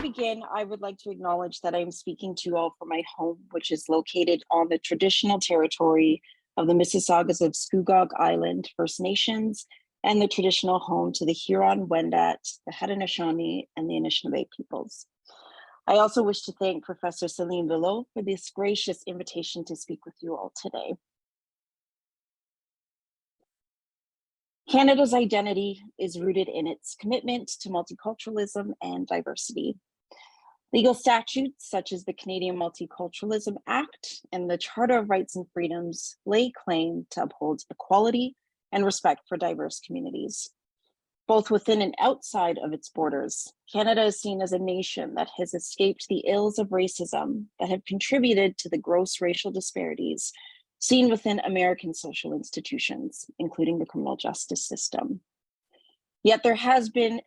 begin, I would like to acknowledge that I am speaking to you all from my home, which is located on the traditional territory of the Mississaugas of Scugog Island First Nations and the traditional home to the Huron-Wendat, the Haudenosaunee, and the Anishinaabe peoples. I also wish to thank Professor Celine Villot for this gracious invitation to speak with you all today. Canada's identity is rooted in its commitment to multiculturalism and diversity. Legal statutes such as the Canadian Multiculturalism Act and the Charter of Rights and Freedoms lay claim to uphold equality and respect for diverse communities. Both within and outside of its borders, Canada is seen as a nation that has escaped the ills of racism that have contributed to the gross racial disparities seen within American social institutions, including the criminal justice system. Yet there has been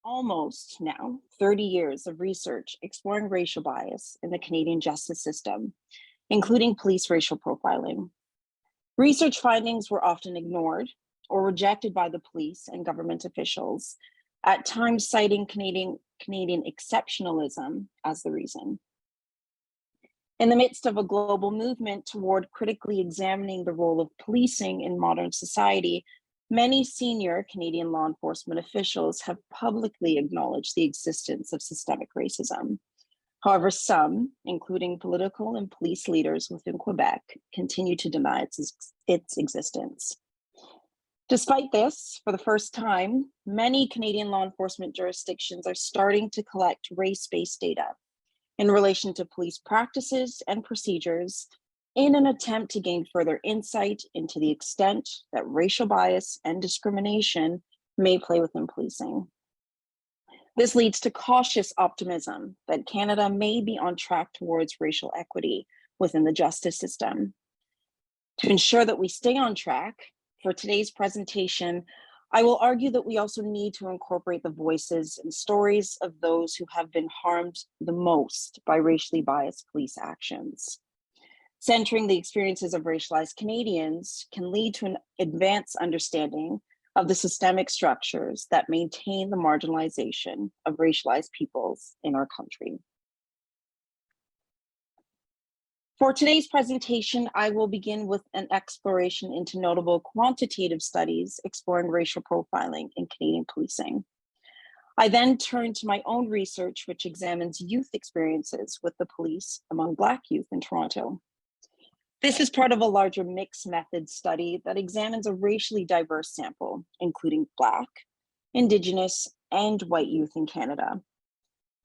almost now 30 years of research exploring racial bias in the Canadian justice system, including police racial profiling. Research findings were often ignored or rejected by the police and government officials, at times citing Canadian exceptionalism as the reason. In the midst of a global movement toward critically examining the role of policing in modern society, many senior Canadian law enforcement officials have publicly acknowledged the existence of systemic racism. However, some, including political and police leaders within Quebec, continue to deny its existence. Despite this, for the first time, many Canadian law enforcement jurisdictions are starting to collect race-based data in relation to police practices and procedures in an attempt to gain further insight into the extent that racial bias and discrimination may play within policing. This leads to cautious optimism that Canada may be on track towards racial equity within the justice system. To ensure that we stay on track, for today's presentation, I will argue that we also need to incorporate the voices and stories of those who have been harmed the most by racially biased police actions. Centering the experiences of racialized Canadians can lead to an advanced understanding of the systemic structures that maintain the marginalization of racialized peoples in our country. For today's presentation, I will begin with an exploration into notable quantitative studies exploring racial profiling in Canadian policing. I then turn to my own research, which examines youth experiences with the police among Black youth in Toronto. This is part of a larger mixed method study that examines a racially diverse sample, including Black, Indigenous, and white youth in Canada.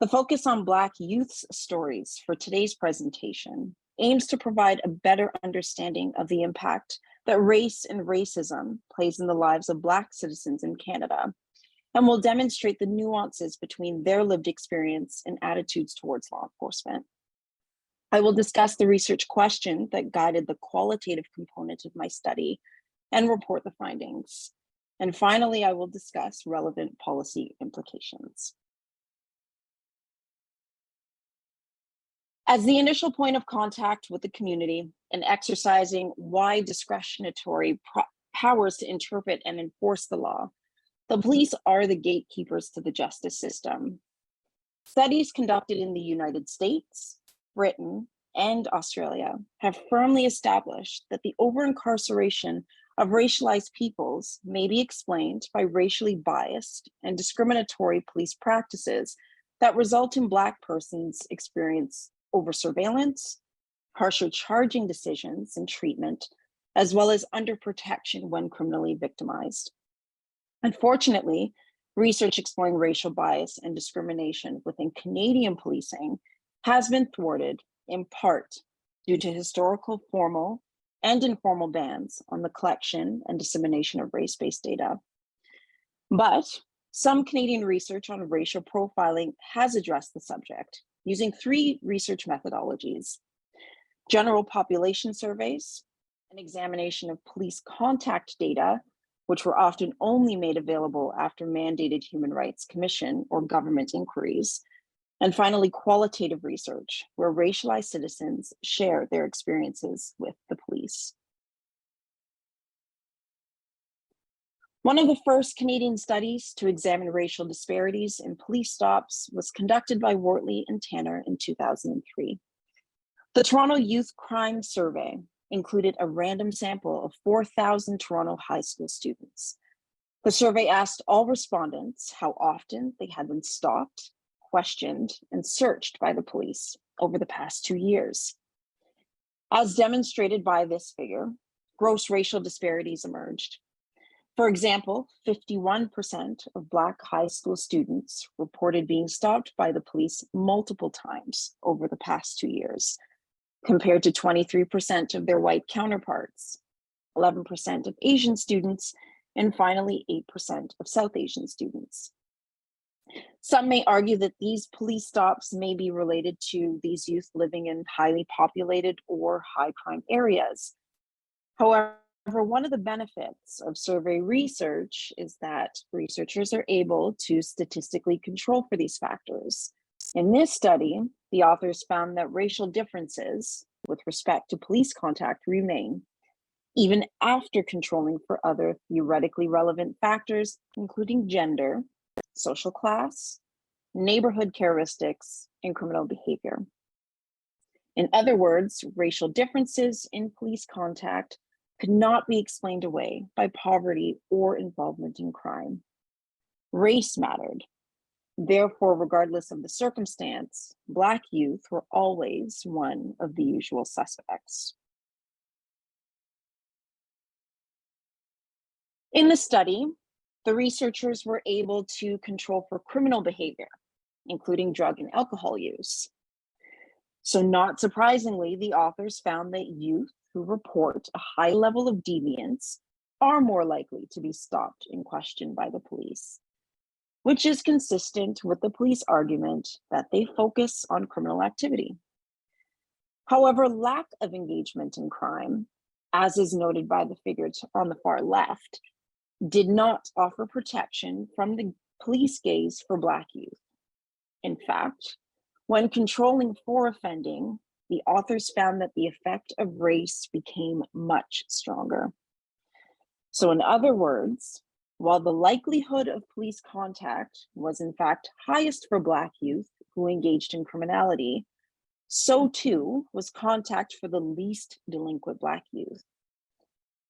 The focus on Black youth's stories for today's presentation aims to provide a better understanding of the impact that race and racism plays in the lives of Black citizens in Canada, and will demonstrate the nuances between their lived experience and attitudes towards law enforcement. I will discuss the research question that guided the qualitative component of my study and report the findings. And finally, I will discuss relevant policy implications. As the initial point of contact with the community and exercising wide discretionary powers to interpret and enforce the law, the police are the gatekeepers to the justice system. Studies conducted in the United States, Britain, and Australia have firmly established that the over-incarceration of racialized peoples may be explained by racially biased and discriminatory police practices that result in Black persons experience over surveillance, harsher charging decisions and treatment, as well as under protection when criminally victimized. Unfortunately, research exploring racial bias and discrimination within Canadian policing has been thwarted in part due to historical formal and informal bans on the collection and dissemination of race-based data. But some Canadian research on racial profiling has addressed the subject using three research methodologies: general population surveys, an examination of police contact data, which were often only made available after mandated human rights commission or government inquiries, and finally, qualitative research, where racialized citizens share their experiences with the police. One of the first Canadian studies to examine racial disparities in police stops was conducted by Wortley and Tanner in 2003. The Toronto Youth Crime Survey included a random sample of 4,000 Toronto high school students. The survey asked all respondents how often they had been stopped, questioned, and searched by the police over the past 2 years. As demonstrated by this figure, gross racial disparities emerged. For example, 51% of Black high school students reported being stopped by the police multiple times over the past 2 years, compared to 23% of their white counterparts, 11% of Asian students, and finally 8% of South Asian students. Some may argue that these police stops may be related to these youth living in highly populated or high crime areas. However, one of the benefits of survey research is that researchers are able to statistically control for these factors. In this study, the authors found that racial differences with respect to police contact remain, even after controlling for other theoretically relevant factors, including gender, social class, neighborhood characteristics, and criminal behavior. In other words, racial differences in police contact could not be explained away by poverty or involvement in crime. Race mattered. Therefore, regardless of the circumstance, Black youth were always one of the usual suspects. In the study, the researchers were able to control for criminal behavior, including drug and alcohol use. So not surprisingly, the authors found that youth who report a high level of deviance are more likely to be stopped and questioned by the police, which is consistent with the police argument that they focus on criminal activity. However, lack of engagement in crime, as is noted by the figure on the far left, did not offer protection from the police gaze for Black youth. In fact, when controlling for offending, the authors found that the effect of race became much stronger. So in other words, while the likelihood of police contact was in fact highest for Black youth who engaged in criminality, so too was contact for the least delinquent Black youth.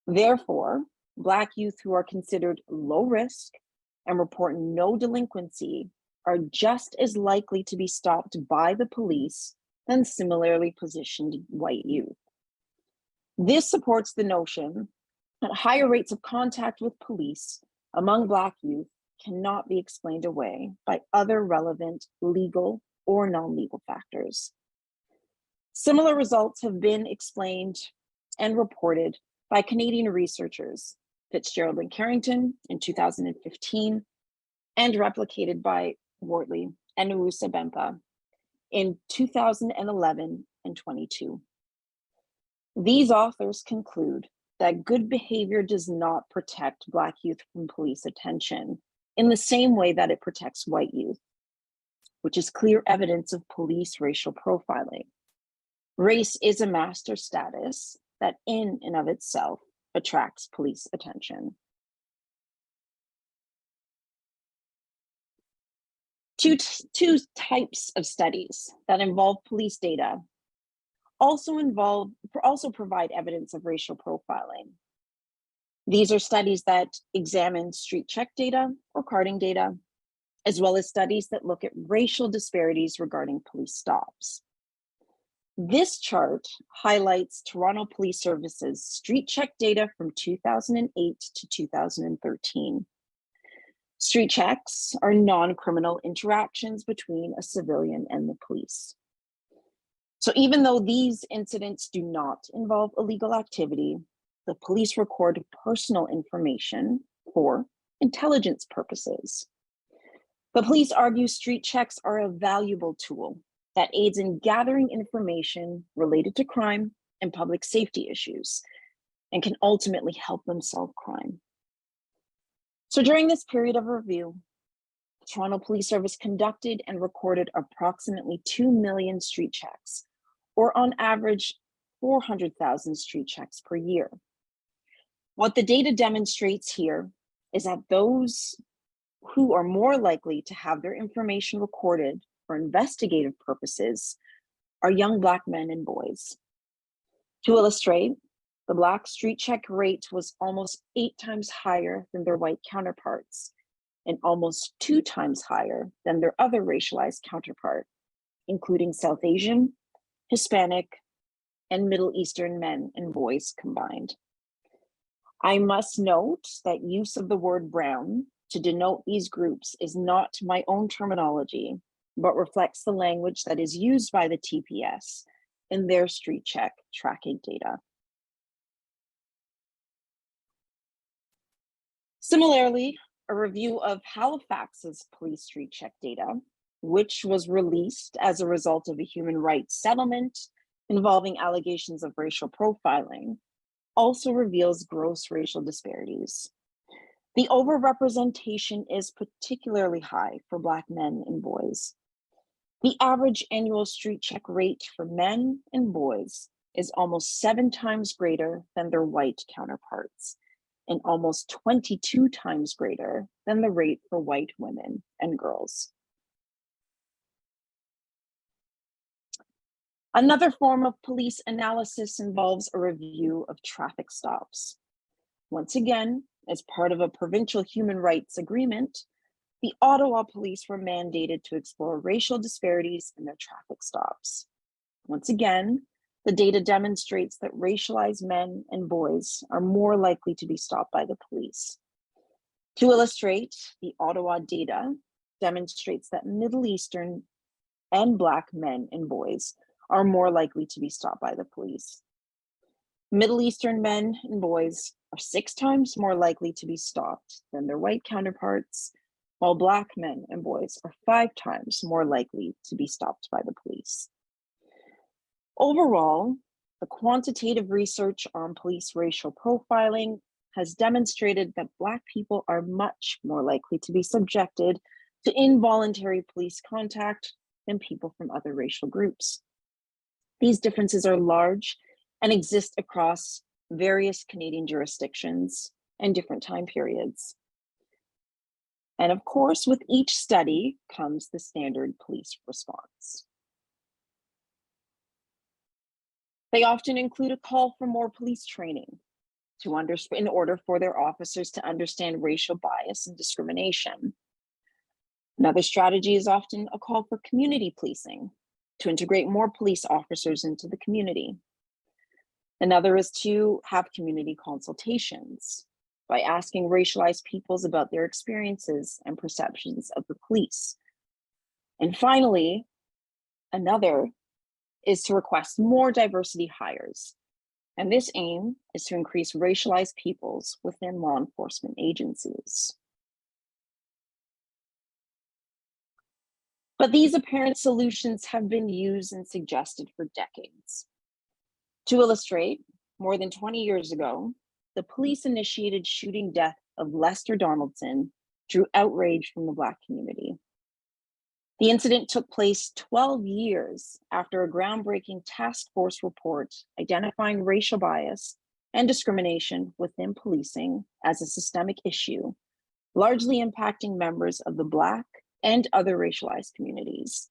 Therefore, Black youth who are considered low risk and report no delinquency are just as likely to be stopped by the police than similarly positioned white youth. This supports the notion that higher rates of contact with police among Black youth cannot be explained away by other relevant legal or non-legal factors. Similar results have been explained and reported by Canadian researchers Fitzgerald and Carrington in 2015, and replicated by Wortley and Nwusa Bempah in 2011 and 22. These authors conclude that good behavior does not protect Black youth from police attention in the same way that it protects white youth, which is clear evidence of police racial profiling. Race is a master status that in and of itself attracts police attention. Two types of studies that involve police data also provide evidence of racial profiling. These are studies that examine street check data or carding data, as well as studies that look at racial disparities regarding police stops. This chart highlights Toronto Police Service's street check data from 2008 to 2013. Street checks are non-criminal interactions between a civilian and the police. So even though these incidents do not involve illegal activity, the police record personal information for intelligence purposes. The police argue street checks are a valuable tool that aids in gathering information related to crime and public safety issues, and can ultimately help them solve crime. So during this period of review, the Toronto Police Service conducted and recorded approximately 2 million street checks, or on average, 400,000 street checks per year. What the data demonstrates here is that those who are more likely to have their information recorded for investigative purposes are young Black men and boys. To illustrate, the Black street check rate was almost 8 times higher than their white counterparts and almost 2 times higher than their other racialized counterpart, including South Asian, Hispanic, and Middle Eastern men and boys combined. I must note that use of the word brown to denote these groups is not my own terminology, but reflects the language that is used by the TPS in their street check tracking data. Similarly, a review of Halifax's police street check data, which was released as a result of a human rights settlement involving allegations of racial profiling, also reveals gross racial disparities. The overrepresentation is particularly high for Black men and boys. The average annual street check rate for men and boys is almost 7 times greater than their white counterparts, and almost 22 times greater than the rate for white women and girls. Another form of police analysis involves a review of traffic stops. Once again, as part of a provincial human rights agreement, the Ottawa police were mandated to explore racial disparities in their traffic stops. Once again, the data demonstrates that racialized men and boys are more likely to be stopped by the police. To illustrate, the Ottawa data demonstrates that Middle Eastern and Black men and boys are more likely to be stopped by the police. Middle Eastern men and boys are 6 times more likely to be stopped than their white counterparts, while Black men and boys are 5 times more likely to be stopped by the police. Overall, the quantitative research on police racial profiling has demonstrated that Black people are much more likely to be subjected to involuntary police contact than people from other racial groups. These differences are large and exist across various Canadian jurisdictions and different time periods. And of course, with each study comes the standard police response. They often include a call for more police training in order for their officers to understand racial bias and discrimination. Another strategy is often a call for community policing to integrate more police officers into the community. Another is to have community consultations by asking racialized peoples about their experiences and perceptions of the police. And finally, another is to request more diversity hires. And this aim is to increase racialized peoples within law enforcement agencies. But these apparent solutions have been used and suggested for decades. To illustrate, more than 20 years ago, the police initiated shooting death of Lester Donaldson drew outrage from the Black community. The incident took place 12 years after a groundbreaking task force report identifying racial bias and discrimination within policing as a systemic issue, largely impacting members of the Black and other racialized communities.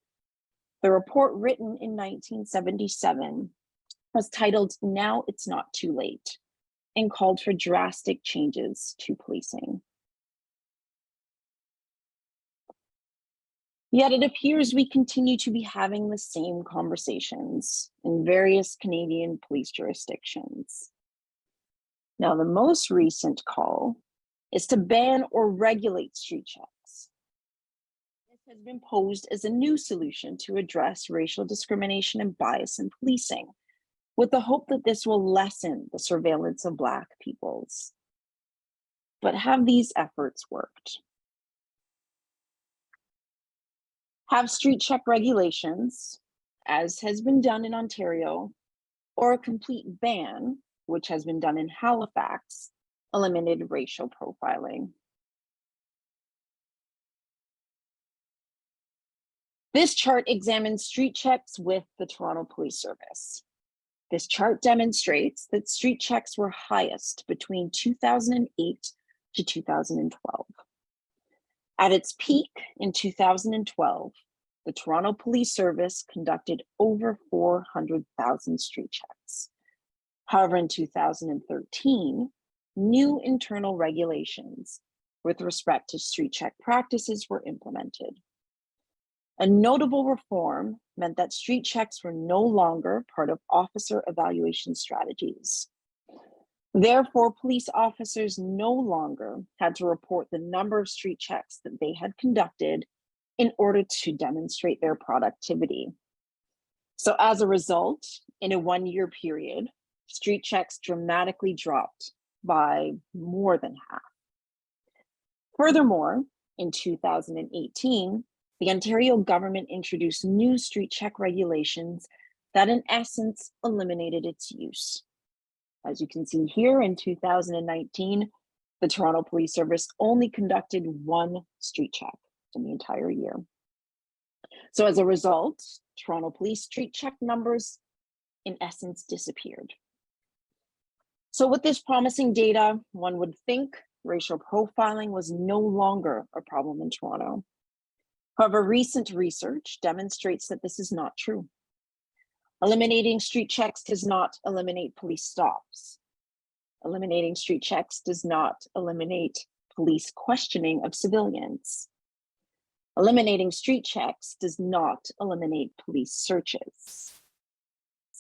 The report, written in 1977, was titled "Now It's Not Too Late" and called for drastic changes to policing. Yet it appears we continue to be having the same conversations in various Canadian police jurisdictions. Now, the most recent call is to ban or regulate street checks. This has been posed as a new solution to address racial discrimination and bias in policing, with the hope that this will lessen the surveillance of Black peoples. But have these efforts worked? Have street check regulations, as has been done in Ontario, or a complete ban, which has been done in Halifax, eliminated racial profiling? This chart examines street checks with the Toronto Police Service. This chart demonstrates that street checks were highest between 2008 to 2012. At its peak in 2012, the Toronto Police Service conducted over 400,000 street checks. However, in 2013, new internal regulations with respect to street check practices were implemented. A notable reform meant that street checks were no longer part of officer evaluation strategies. Therefore, police officers no longer had to report the number of street checks that they had conducted in order to demonstrate their productivity. So as a result, in a one-year period, street checks dramatically dropped by more than half. Furthermore, in 2018, the Ontario government introduced new street check regulations that in essence eliminated its use. As you can see here, in 2019, the Toronto Police Service only conducted one street check in the entire year. So as a result, Toronto Police street check numbers in essence disappeared. So with this promising data, one would think racial profiling was no longer a problem in Toronto. However, recent research demonstrates that this is not true. Eliminating street checks does not eliminate police stops. Eliminating street checks does not eliminate police questioning of civilians. Eliminating street checks does not eliminate police searches.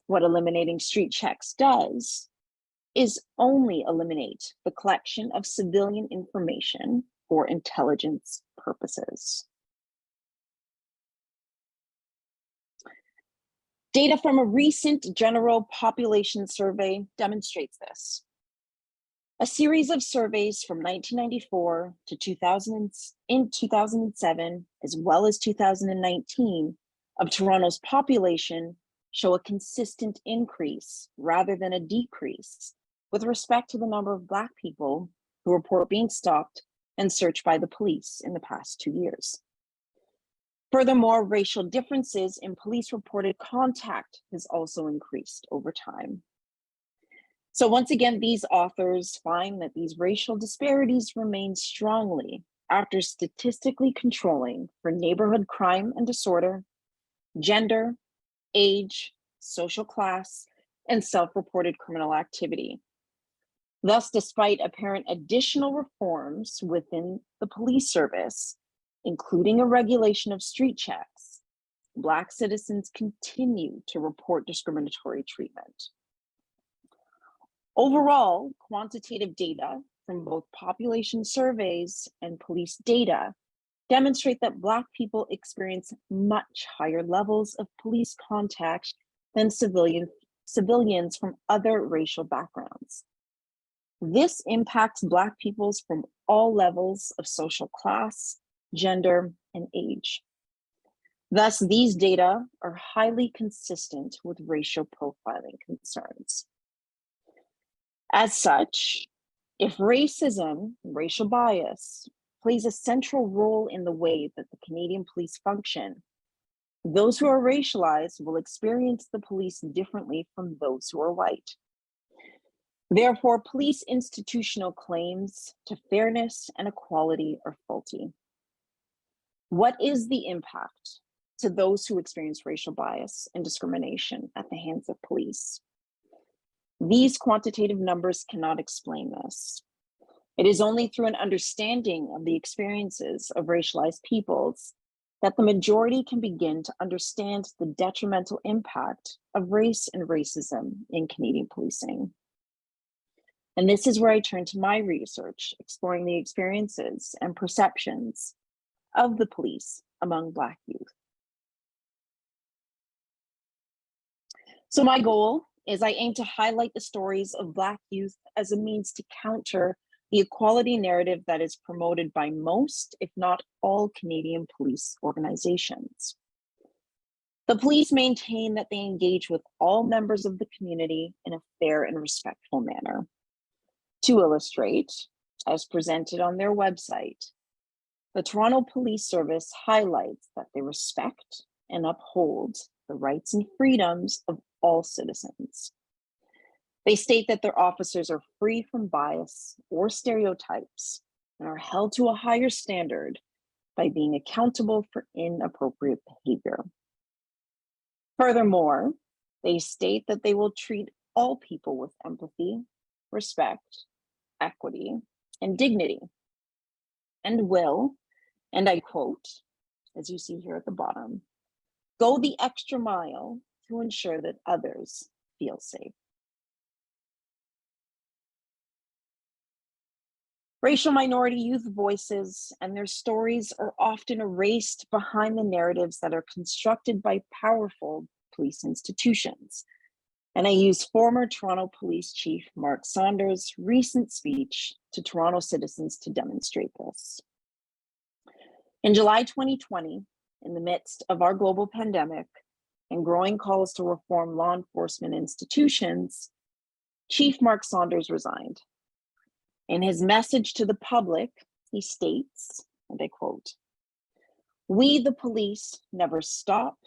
What eliminating street checks does is only eliminate the collection of civilian information for intelligence purposes. Data from a recent general population survey demonstrates this. A series of surveys from 1994 to 2007, as well as 2019, of Toronto's population show a consistent increase rather than a decrease with respect to the number of Black people who report being stopped and searched by the police in the past 2 years. Furthermore, racial differences in police-reported contact has also increased over time. So once again, these authors find that these racial disparities remain strongly after statistically controlling for neighborhood crime and disorder, gender, age, social class, and self-reported criminal activity. Thus, despite apparent additional reforms within the police service, including a regulation of street checks, Black citizens continue to report discriminatory treatment. Overall, quantitative data from both population surveys and police data demonstrate that Black people experience much higher levels of police contact than civilians from other racial backgrounds. This impacts Black peoples from all levels of social class, gender, and age. Thus, these data are highly consistent with racial profiling concerns. As such, if racism, racial bias, plays a central role in the way that the Canadian police function, those who are racialized will experience the police differently from those who are white. Therefore, police institutional claims to fairness and equality are faulty. What is the impact to those who experience racial bias and discrimination at the hands of police? These quantitative numbers cannot explain this. It is only through an understanding of the experiences of racialized peoples that the majority can begin to understand the detrimental impact of race and racism in Canadian policing. And this is where I turn to my research, exploring the experiences and perceptions of the police among Black youth. So my goal is I aim to highlight the stories of Black youth as a means to counter the equality narrative that is promoted by most, if not all, Canadian police organizations. The police maintain that they engage with all members of the community in a fair and respectful manner. To illustrate, as presented on their website, the Toronto Police Service highlights that they respect and uphold the rights and freedoms of all citizens. They state that their officers are free from bias or stereotypes and are held to a higher standard by being accountable for inappropriate behavior. Furthermore, they state that they will treat all people with empathy, respect, equity, and dignity, and will, and I quote, as you see here at the bottom, go the extra mile to ensure that others feel safe. Racial minority youth voices and their stories are often erased behind the narratives that are constructed by powerful police institutions. And I use former Toronto Police Chief Mark Saunders' recent speech to Toronto citizens to demonstrate this. In July 2020, in the midst of our global pandemic and growing calls to reform law enforcement institutions, Chief Mark Saunders resigned. In his message to the public, he states, and I quote, "We, the police, never stop.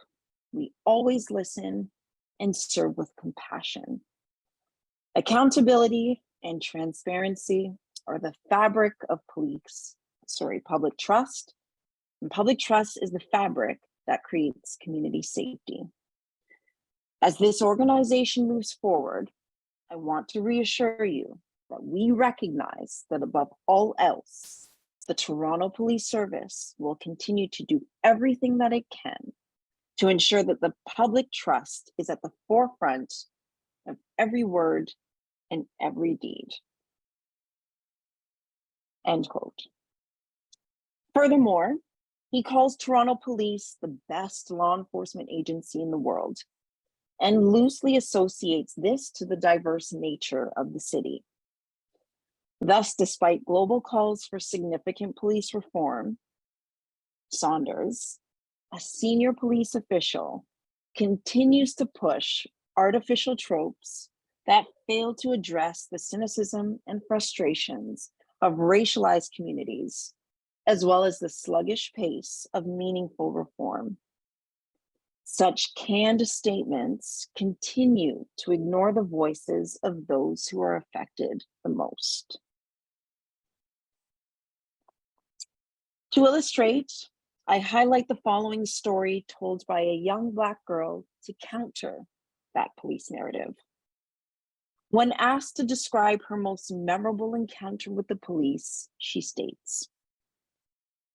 We always listen and serve with compassion. Accountability and transparency are the fabric of public trust, and public trust is the fabric that creates community safety. As this organization moves forward, I want to reassure you that we recognize that above all else, the Toronto Police Service will continue to do everything that it can to ensure that the public trust is at the forefront of every word and every deed." End quote. Furthermore, he calls Toronto Police the best law enforcement agency in the world and loosely associates this to the diverse nature of the city. Thus, despite global calls for significant police reform, Saunders, a senior police official, continues to push artificial tropes that fail to address the cynicism and frustrations of racialized communities, as well as the sluggish pace of meaningful reform. Such canned statements continue to ignore the voices of those who are affected the most. To illustrate, I highlight the following story told by a young Black girl to counter that police narrative. When asked to describe her most memorable encounter with the police, she states,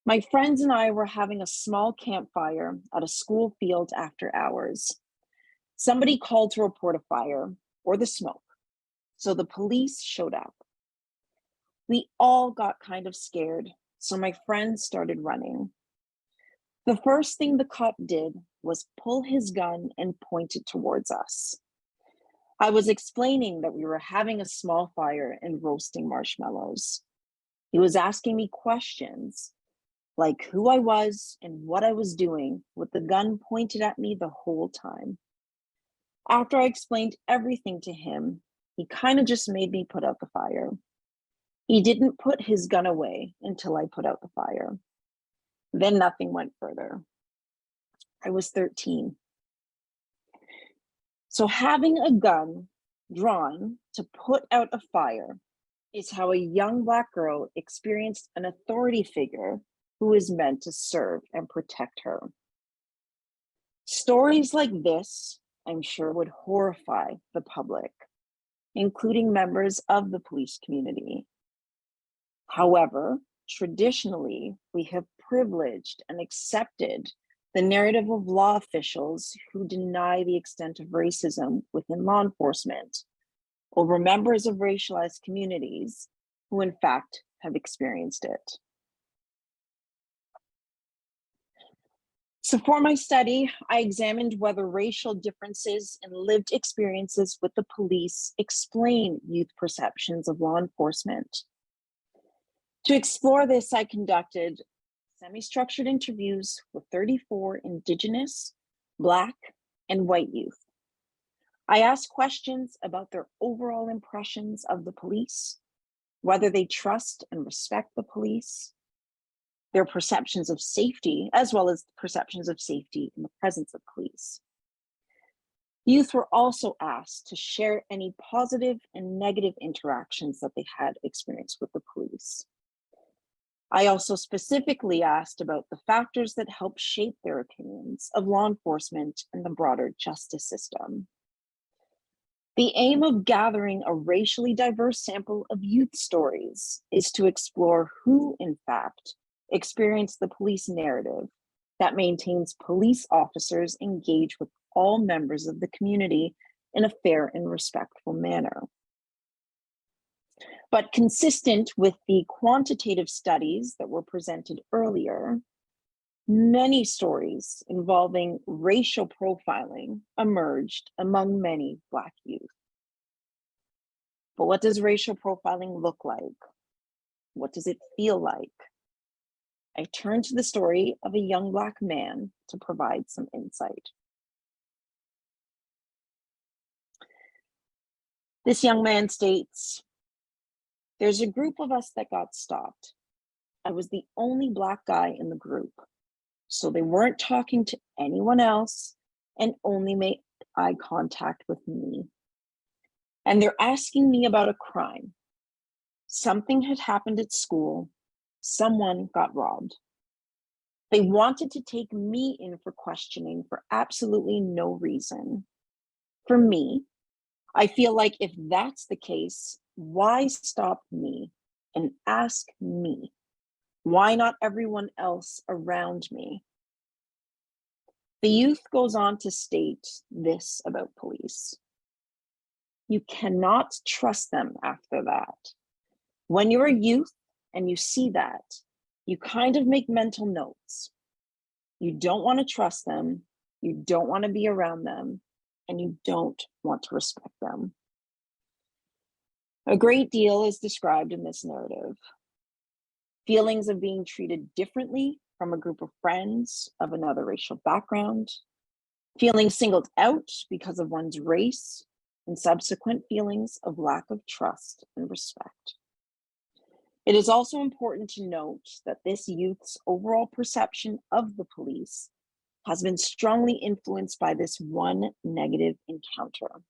"My friends and I were having a small campfire at a school field after hours. Somebody called to report a fire or the smoke, so the police showed up. We all got kind of scared, so my friends started running. The first thing the cop did was pull his gun and point it towards us. I was explaining that we were having a small fire and roasting marshmallows. He was asking me questions like who I was and what I was doing with the gun pointed at me the whole time. After I explained everything to him, he kind of just made me put out the fire. He didn't put his gun away until I put out the fire. Then nothing went further. I was 13. So having a gun drawn to put out a fire is how a young Black girl experienced an authority figure who is meant to serve and protect her. Stories like this, I'm sure, would horrify the public, including members of the police community. However, traditionally, we have privileged and accepted the narrative of law officials who deny the extent of racism within law enforcement over members of racialized communities who in fact have experienced it. So for my study, I examined whether racial differences in lived experiences with the police explain youth perceptions of law enforcement. To explore this, I conducted semi-structured interviews with 34 Indigenous, Black, and white youth. I asked questions about their overall impressions of the police, whether they trust and respect the police, their perceptions of safety, as well as perceptions of safety in the presence of police. Youth were also asked to share any positive and negative interactions that they had experienced with the police. I also specifically asked about the factors that help shape their opinions of law enforcement and the broader justice system. The aim of gathering a racially diverse sample of youth stories is to explore who, in fact, experienced the police narrative that maintains police officers engage with all members of the community in a fair and respectful manner. But consistent with the quantitative studies that were presented earlier, many stories involving racial profiling emerged among many Black youth. But what does racial profiling look like? What does it feel like? I turn to the story of a young Black man to provide some insight. This young man states, "There's a group of us that got stopped. I was the only Black guy in the group. So they weren't talking to anyone else and only made eye contact with me. And they're asking me about a crime. Something had happened at school. Someone got robbed. They wanted to take me in for questioning for absolutely no reason. For me, I feel like if that's the case, why stop me and ask me? Why not everyone else around me?" The youth goes on to state this about police: "You cannot trust them after that. When you're a youth and you see that, you kind of make mental notes. You don't want to trust them, you don't want to be around them, and you don't want to respect them." A great deal is described in this narrative. Feelings of being treated differently from a group of friends of another racial background, feeling singled out because of one's race, and subsequent feelings of lack of trust and respect. It is also important to note that this youth's overall perception of the police has been strongly influenced by this one negative encounter.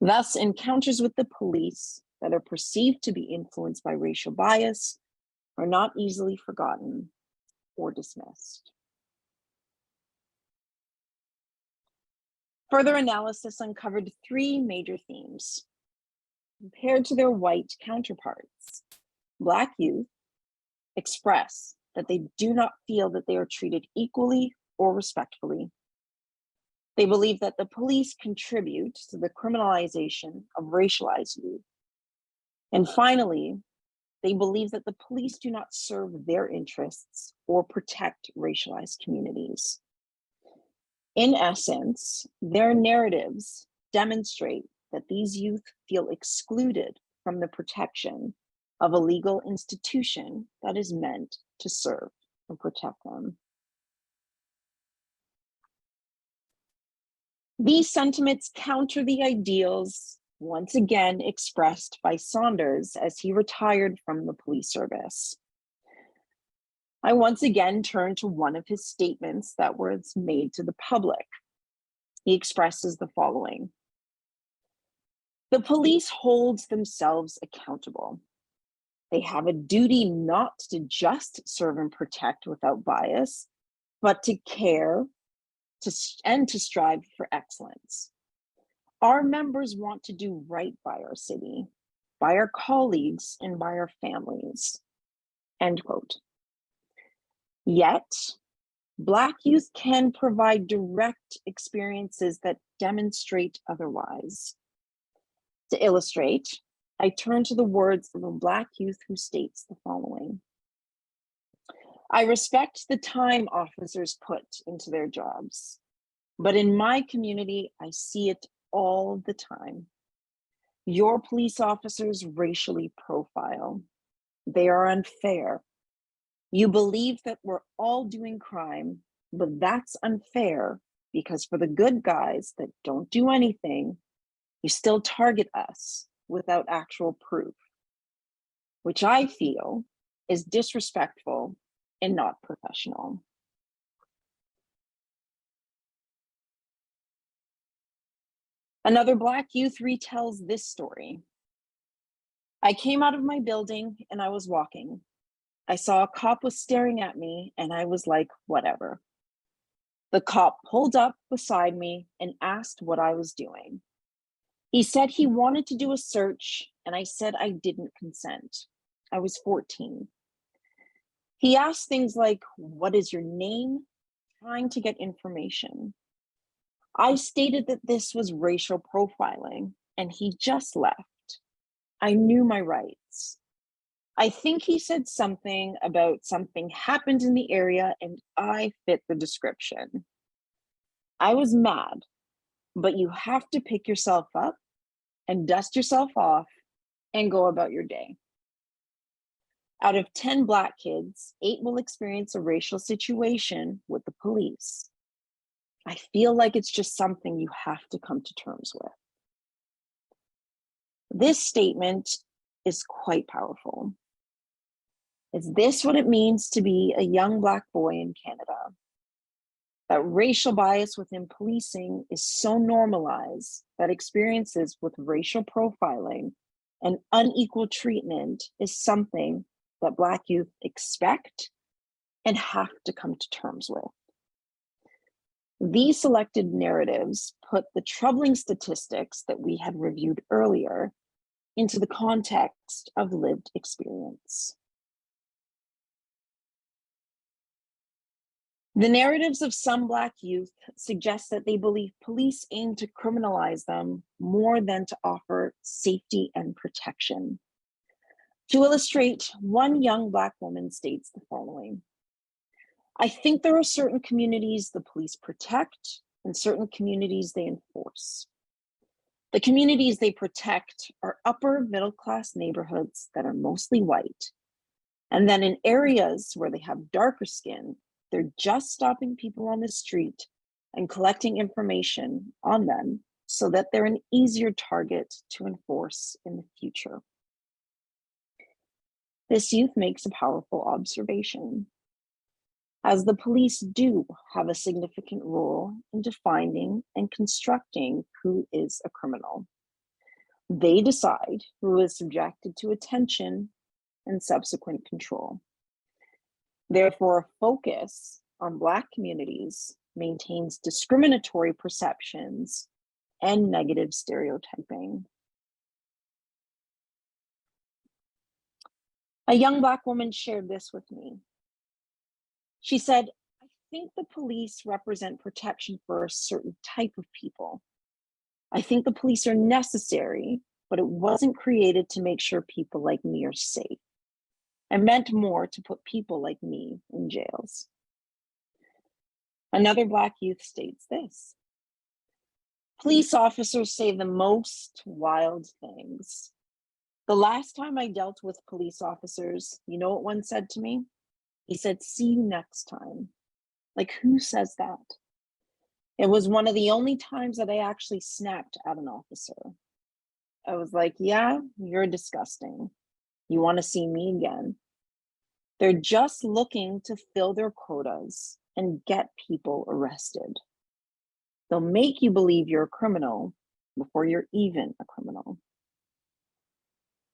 Thus, encounters with the police that are perceived to be influenced by racial bias are not easily forgotten or dismissed. Further analysis uncovered three major themes. Compared to their white counterparts, Black youth express that they do not feel that they are treated equally or respectfully. They believe that the police contribute to the criminalization of racialized youth. And finally, they believe that the police do not serve their interests or protect racialized communities. In essence, their narratives demonstrate that these youth feel excluded from the protection of a legal institution that is meant to serve and protect them. These sentiments counter the ideals once again expressed by Saunders as he retired from the police service. I once again turn to one of his statements that was made to the public. He expresses the following: "The police holds themselves accountable. They have a duty not to just serve and protect without bias, but to care and to strive for excellence. Our members want to do right by our city, by our colleagues, and by our families." End quote. Yet, Black youth can provide direct experiences that demonstrate otherwise. To illustrate, I turn to the words of a Black youth who states the following: "I respect the time officers put into their jobs, but in my community, I see it all the time. Your police officers racially profile. They are unfair. You believe that we're all doing crime, but that's unfair because for the good guys that don't do anything, you still target us without actual proof, which I feel is disrespectful and not professional." Another Black youth retells this story. I came out of my building and I was walking. I saw a cop was staring at me and I was like, whatever. The cop pulled up beside me and asked what I was doing. He said he wanted to do a search and I said I didn't consent. I was 14. He asked things like, what is your name? Trying to get information. I stated that this was racial profiling and he just left. I knew my rights. I think he said something about something happened in the area and I fit the description. I was mad, but you have to pick yourself up and dust yourself off and go about your day. Out of 10 Black kids, 8 will experience a racial situation with the police. I feel like it's just something you have to come to terms with. This statement is quite powerful. Is this what it means to be a young Black boy in Canada? That racial bias within policing is so normalized that experiences with racial profiling and unequal treatment is something that Black youth expect and have to come to terms with. These selected narratives put the troubling statistics that we had reviewed earlier into the context of lived experience. The narratives of some Black youth suggest that they believe police aim to criminalize them more than to offer safety and protection. To illustrate, one young Black woman states the following: I think there are certain communities the police protect and certain communities they enforce. The communities they protect are upper middle class neighborhoods that are mostly white. And then in areas where they have darker skin, they're just stopping people on the street and collecting information on them so that they're an easier target to enforce in the future. This youth makes a powerful observation, as the police do have a significant role in defining and constructing who is a criminal. They decide who is subjected to attention and subsequent control. Therefore, a focus on Black communities maintains discriminatory perceptions and negative stereotyping. A young Black woman shared this with me. She said, I think the police represent protection for a certain type of people. I think the police are necessary, but it wasn't created to make sure people like me are safe. It meant more to put people like me in jails. Another Black youth states this: police officers say the most wild things. The last time I dealt with police officers, you know what one said to me? He said, see you next time. Like, who says that? It was one of the only times that I actually snapped at an officer. I was like, yeah, you're disgusting. You want to see me again? They're just looking to fill their quotas and get people arrested. They'll make you believe you're a criminal before you're even a criminal.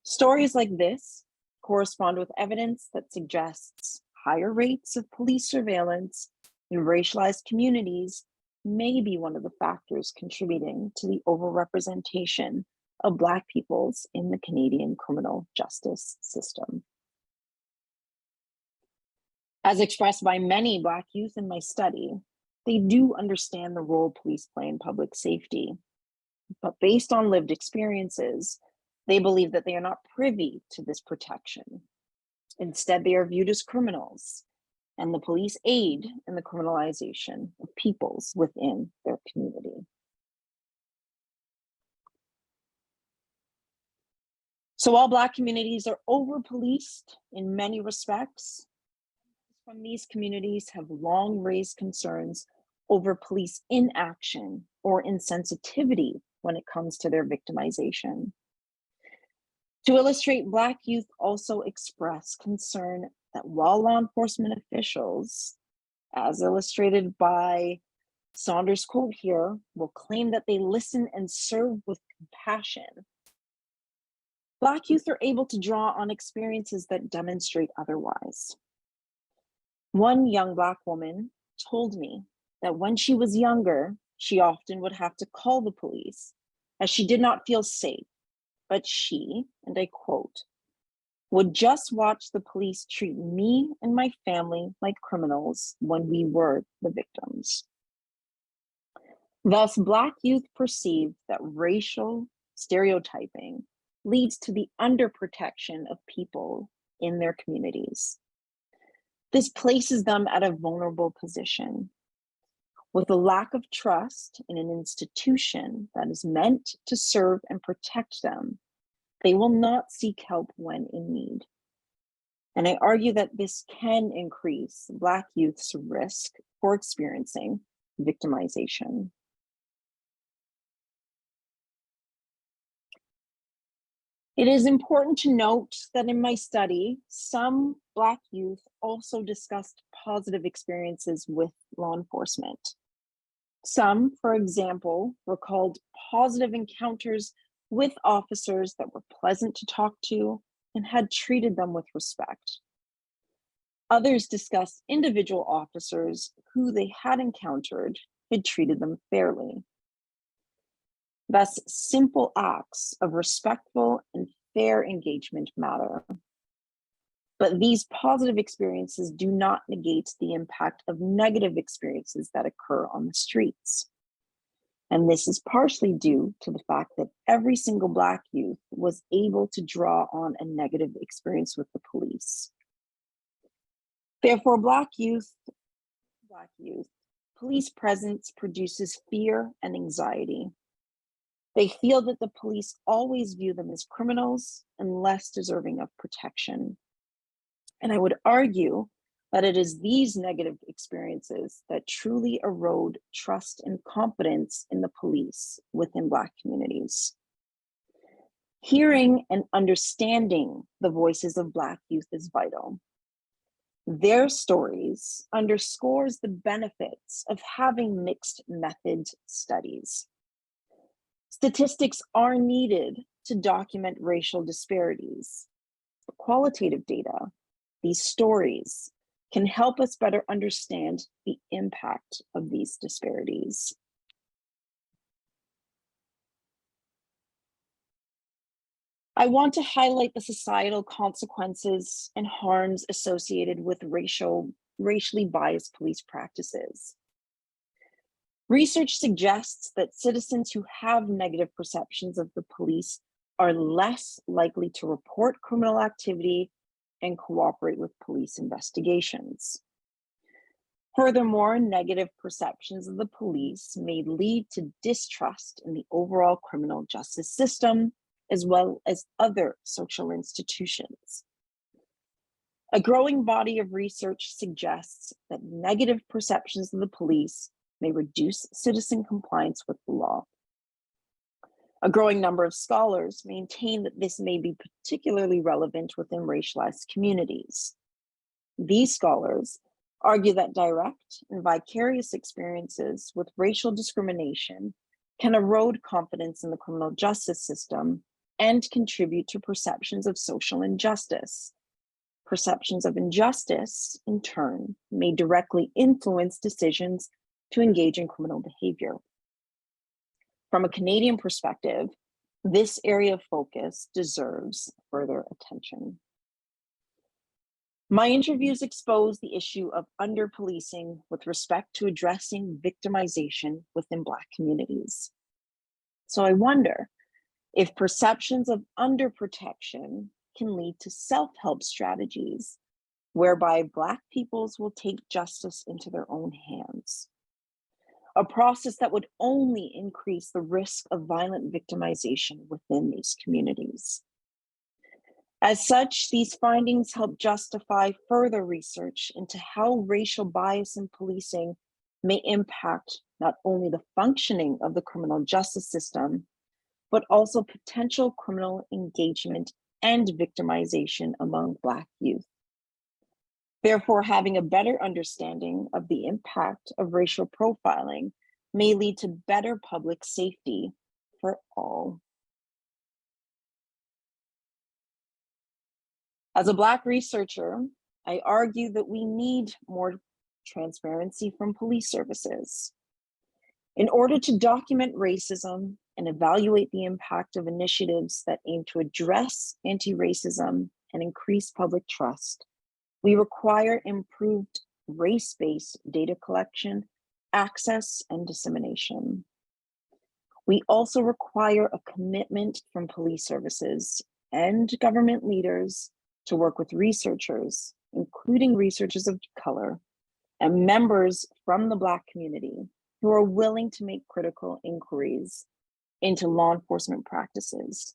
Stories like this correspond with evidence that suggests higher rates of police surveillance in racialized communities may be one of the factors contributing to the overrepresentation of Black peoples in the Canadian criminal justice system. As expressed by many Black youth in my study, they do understand the role police play in public safety, but based on lived experiences, they believe that they are not privy to this protection. Instead, they are viewed as criminals, and the police aid in the criminalization of peoples within their community. So while Black communities are over-policed in many respects, from these communities have long raised concerns over police inaction or insensitivity when it comes to their victimization. To illustrate, Black youth also express concern that while law enforcement officials, as illustrated by Saunders' quote here will claim that they listen and serve with compassion. Black youth are able to draw on experiences that demonstrate otherwise. One young Black woman told me that when she was younger, she often would have to call the police as she did not feel safe, but she, and I quote, would just watch the police treat me and my family like criminals when we were the victims. Thus, Black youth perceive that racial stereotyping leads to the underprotection of people in their communities. This places them at a vulnerable position. With a lack of trust in an institution that is meant to serve and protect them, they will not seek help when in need. And I argue that this can increase Black youth's risk for experiencing victimization. It is important to note that in my study, some Black youth also discussed positive experiences with law enforcement. Some, for example, recalled positive encounters with officers that were pleasant to talk to and had treated them with respect. Others discussed individual officers who they had encountered had treated them fairly. Thus, simple acts of respectful and fair engagement matter. But these positive experiences do not negate the impact of negative experiences that occur on the streets. And this is partially due to the fact that every single Black youth was able to draw on a negative experience with the police. Therefore, Black youth, police presence produces fear and anxiety. They feel that the police always view them as criminals and less deserving of protection. And I would argue that it is these negative experiences that truly erode trust and confidence in the police within Black communities. Hearing and understanding the voices of Black youth is vital. Their stories underscores the benefits of having mixed method studies. Statistics are needed to document racial disparities. For qualitative data, these stories can help us better understand the impact of these disparities. I want to highlight the societal consequences and harms associated with racially biased police practices. Research suggests that citizens who have negative perceptions of the police are less likely to report criminal activity and cooperate with police investigations. Furthermore, negative perceptions of the police may lead to distrust in the overall criminal justice system, as well as other social institutions. A growing body of research suggests that negative perceptions of the police may reduce citizen compliance with the law. A growing number of scholars maintain that this may be particularly relevant within racialized communities. These scholars argue that direct and vicarious experiences with racial discrimination can erode confidence in the criminal justice system and contribute to perceptions of social injustice. Perceptions of injustice, in turn, may directly influence decisions to engage in criminal behavior. From a Canadian perspective, this area of focus deserves further attention. My interviews expose the issue of under-policing with respect to addressing victimization within Black communities. So I wonder if perceptions of underprotection can lead to self-help strategies whereby Black peoples will take justice into their own hands. A process that would only increase the risk of violent victimization within these communities. As such, these findings help justify further research into how racial bias in policing may impact not only the functioning of the criminal justice system, but also potential criminal engagement and victimization among Black youth. Therefore, having a better understanding of the impact of racial profiling may lead to better public safety for all. As a Black researcher, I argue that we need more transparency from police services. In order to document racism and evaluate the impact of initiatives that aim to address anti-racism and increase public trust, we require improved race-based data collection, access, and dissemination. We also require a commitment from police services and government leaders to work with researchers, including researchers of color and members from the Black community who are willing to make critical inquiries into law enforcement practices.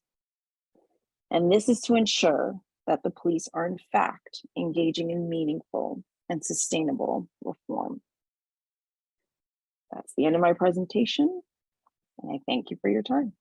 And this is to ensure that the police are in fact engaging in meaningful and sustainable reform. That's the end of my presentation, and I thank you for your time.